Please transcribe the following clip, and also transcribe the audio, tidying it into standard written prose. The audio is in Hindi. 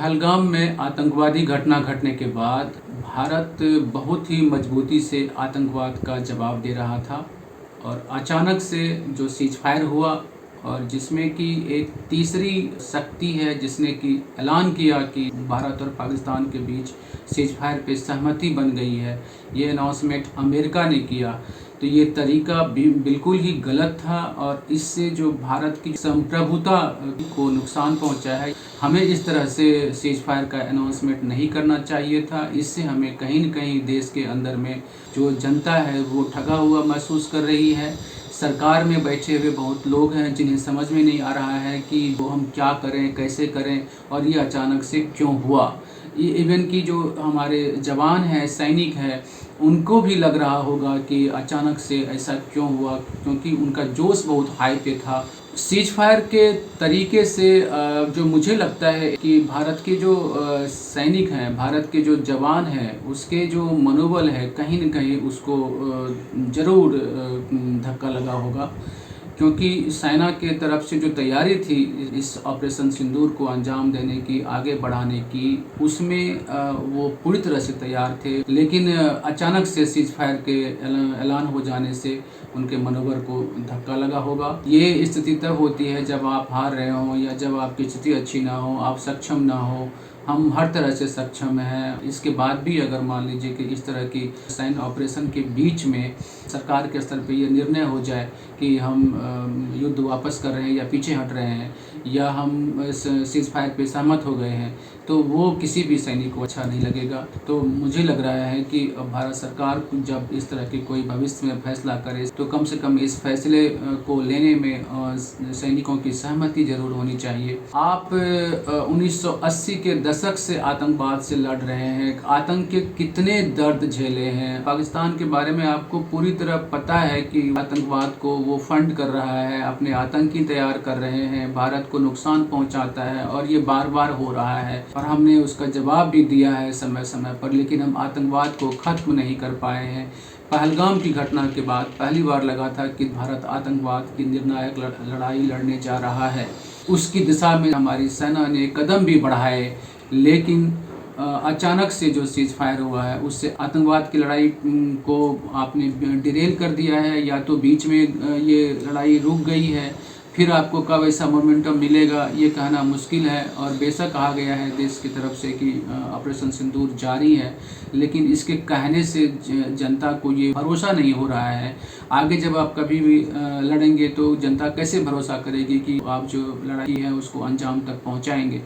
पहलगाम में आतंकवादी घटना घटने के बाद भारत बहुत ही मजबूती से आतंकवाद का जवाब दे रहा था और अचानक से जो सीज फायर हुआ और जिसमें कि एक तीसरी शक्ति है जिसने कि ऐलान किया कि भारत और पाकिस्तान के बीच सीज फायर पे सहमति बन गई है, ये अनाउंसमेंट अमेरिका ने किया। तो ये तरीका बिल्कुल ही गलत था और इससे जो भारत की संप्रभुता को नुकसान पहुंचा है। हमें इस तरह से सीज फायर का अनाउंसमेंट नहीं करना चाहिए था। इससे हमें कहीं न कहीं देश के अंदर में जो जनता है वो ठगा हुआ महसूस कर रही है। सरकार में बैठे हुए बहुत लोग हैं जिन्हें समझ में नहीं आ रहा है कि वो हम क्या करें, कैसे करें और ये अचानक से क्यों हुआ। इवन कि जो हमारे जवान हैं, सैनिक हैं, उनको भी लग रहा होगा कि अचानक से ऐसा क्यों हुआ, क्योंकि उनका जोश बहुत हाई पे था। सीज फायर के तरीके से जो मुझे लगता है कि भारत के जो सैनिक हैं, भारत के जो जवान हैं, उसके जो मनोबल है कहीं न कहीं उसको ज़रूर धक्का लगा होगा, क्योंकि सेना के तरफ से जो तैयारी थी इस ऑपरेशन सिंदूर को अंजाम देने की, आगे बढ़ाने की, उसमें वो पूरी तरह से तैयार थे। लेकिन अचानक से सीज फायर के ऐलान हो जाने से उनके मनोबल को धक्का लगा होगा। ये स्थिति तब होती है जब आप हार रहे हो या जब आपकी स्थिति अच्छी ना हो, आप सक्षम ना हो। हम हर तरह से सक्षम हैं, इसके बाद भी अगर मान लीजिए कि इस तरह की सैन्य ऑपरेशन के बीच में सरकार के स्तर पे ये निर्णय हो जाए कि हम युद्ध वापस कर रहे हैं या पीछे हट रहे हैं या हम सीज फायर पे सहमत हो गए हैं, तो वो किसी भी सैनिक को अच्छा नहीं लगेगा। तो मुझे लग रहा है कि भारत सरकार जब इस तरह की कोई भविष्य में फैसला करे तो कम से कम इस फैसले को लेने में सैनिकों की सहमति जरूर होनी चाहिए। आप 1980 के दशक से आतंकवाद से लड़ रहे हैं, आतंक के कितने दर्द झेले हैं। पाकिस्तान के बारे में आपको पूरी तरह पता है कि आतंकवाद को वो फंड कर रहा है, अपने आतंकी तैयार कर रहे हैं, भारत को नुकसान पहुंचाता है और ये बार बार हो रहा है और हमने उसका जवाब भी दिया है समय समय पर, लेकिन हम आतंकवाद को ख़त्म नहीं कर पाए हैं। पहलगाम की घटना के बाद पहली बार लगा था कि भारत आतंकवाद की निर्णायक लड़ाई लड़ने जा रहा है। उसकी दिशा में हमारी सेना ने कदम भी बढ़ाए, लेकिन अचानक से जो सीज फायर हुआ है उससे आतंकवाद की लड़ाई को आपने डिरेल कर दिया है, या तो बीच में ये लड़ाई रुक गई है। फिर आपको कब ऐसा मोमेंटम मिलेगा ये कहना मुश्किल है और बेशक कहा गया है देश की तरफ से कि ऑपरेशन सिंदूर जारी है, लेकिन इसके कहने से जनता को ये भरोसा नहीं हो रहा है। आगे जब आप कभी भी लड़ेंगे तो जनता कैसे भरोसा करेगी कि आप जो लड़ाई है उसको अंजाम तक पहुंचाएंगे।